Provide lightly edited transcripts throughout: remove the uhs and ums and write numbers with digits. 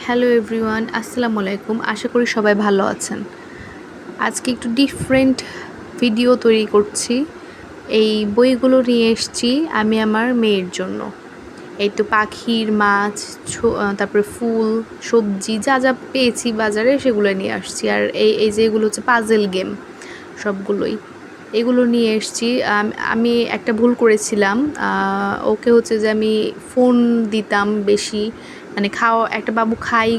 Hello everyone, আসসালামু আলাইকুম। আশা করি সবাই ভালো আছেন। আজকে একটু ডিফারেন্ট ভিডিও তৈরি করছি। এই বইগুলো নিয়ে এসেছি আমি আমার মেয়ের জন্য। এই তো পাখির, মাছ, তারপরে ফুল, সবজি যা যা পেয়েছি বাজারে সেগুলো নিয়ে আসছি। আর এই যে এগুলো হচ্ছে পাজেল গেম, সবগুলোই এগুলো নিয়ে এসেছি। আমি একটা ভুল করেছিলাম, ওকে হচ্ছে যে আমি ফোন দিতাম বেশি, মানে একটা বাবু খাই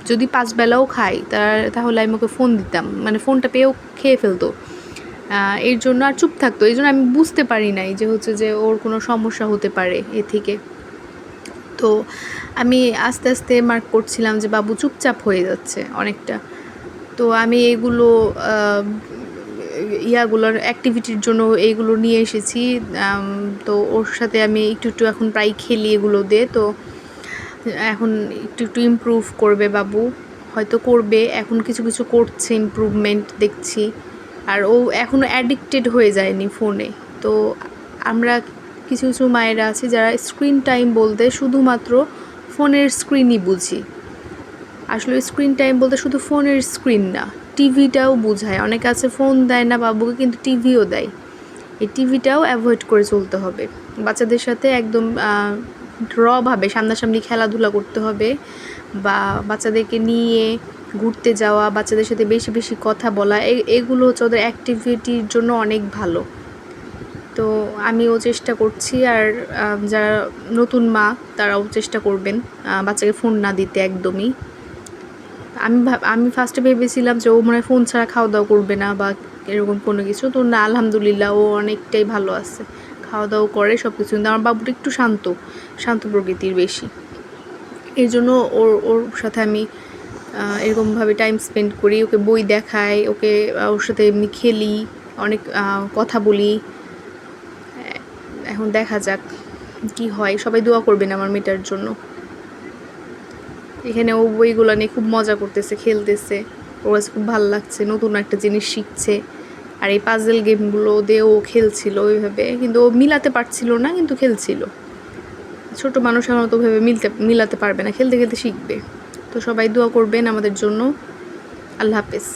যদি 5 বেলাও খাই তাহলে আমি ওকে ফোন দিতাম, মানে ফোনটা পেয়েও খেয়ে ফেলতো। এর জন্য আর চুপ থাকতো, এই জন্য আমি বুঝতে পারি নাই যে হচ্ছে যে ওর কোনো সমস্যা হতে পারে এ থেকে। তো আমি আস্তে আস্তে মার্ক করছিলাম যে বাবু চুপচাপ হয়ে যাচ্ছে অনেকটা। তো আমি এগুলো ইয়াগুলোর অ্যাক্টিভিটির জন্য এইগুলো নিয়ে এসেছি। তো ওর সাথে আমি একটু একটু এখন প্রায় খেলি এগুলো দিয়ে। তো এখন একটু একটু ইমপ্রুভ করবে বাবু, হয়তো করবে, এখন কিছু কিছু করছে, ইমপ্রুভমেন্ট দেখছি। আর ও এখনও অ্যাডিক্টেড হয়ে যায়নি ফোনে। তো আমরা কিছু কিছু মায়েরা আছে যারা স্ক্রিন টাইম বলতে শুধুমাত্র ফোনের স্ক্রিনই বুঝি। আসলে স্ক্রিন টাইম বলতে শুধু ফোনের স্ক্রিন না, টিভিটাও বোঝায়। অনেকে আছে ফোন দেয় না বাবুকে কিন্তু টিভিও দেয়। এই টিভিটাও অ্যাভয়েড করে চলতে হবে। বাচ্চাদের সাথে একদম ভাবে সামনাসামনি খেলাধুলা করতে হবে, বা বাচ্চাদেরকে নিয়ে ঘুরতে যাওয়া, বাচ্চাদের সাথে বেশি বেশি কথা বলা, এগুলো হচ্ছে ওদের অ্যাক্টিভিটির জন্য অনেক ভালো। তো আমিও চেষ্টা করছি, আর যারা নতুন মা তারাও চেষ্টা করবেন বাচ্চাকে ফোন না দিতে একদমই। আমি ফার্স্টে ভেবেছিলাম যে ও মনে হয় ফোন ছাড়া খাওয়া দাওয়া করবে না বা এরকম কোনো কিছু, তো না, আলহামদুলিল্লাহ ও অনেকটাই ভালো আছে, খাওয়া দাওয়া করে সব কিছু। কিন্তু আমার বাবুটা একটু শান্ত প্রকৃতির বেশি, এই জন্য ওর সাথে আমি এরকমভাবে টাইম স্পেন্ড করি, ওকে বই দেখাই, ওকে ওর সাথে এমনি খেলি, অনেক কথা বলি। এখন দেখা যাক কি হয়। সবাই দোয়া করবেন আমার মেয়েটার জন্য। এখানে ও বইগুলো নিয়ে খুব মজা করতেছে, খেলতেছে, ওর কাছে খুব ভালো লাগছে, নতুন একটা জিনিস শিখছে। আর এই পাজেল গেমগুলো দিয়ে ও খেলছিল ওইভাবে, কিন্তু ও মিলাতে পারছিল না, কিন্তু খেলছিল। ছোট মানুষ এখন তো ওইভাবে মিলাতে পারবে না, খেলতে খেলতে শিখবে। তো সবাই দোয়া করবেন আমাদের জন্য। আল্লাহ হাফেজ।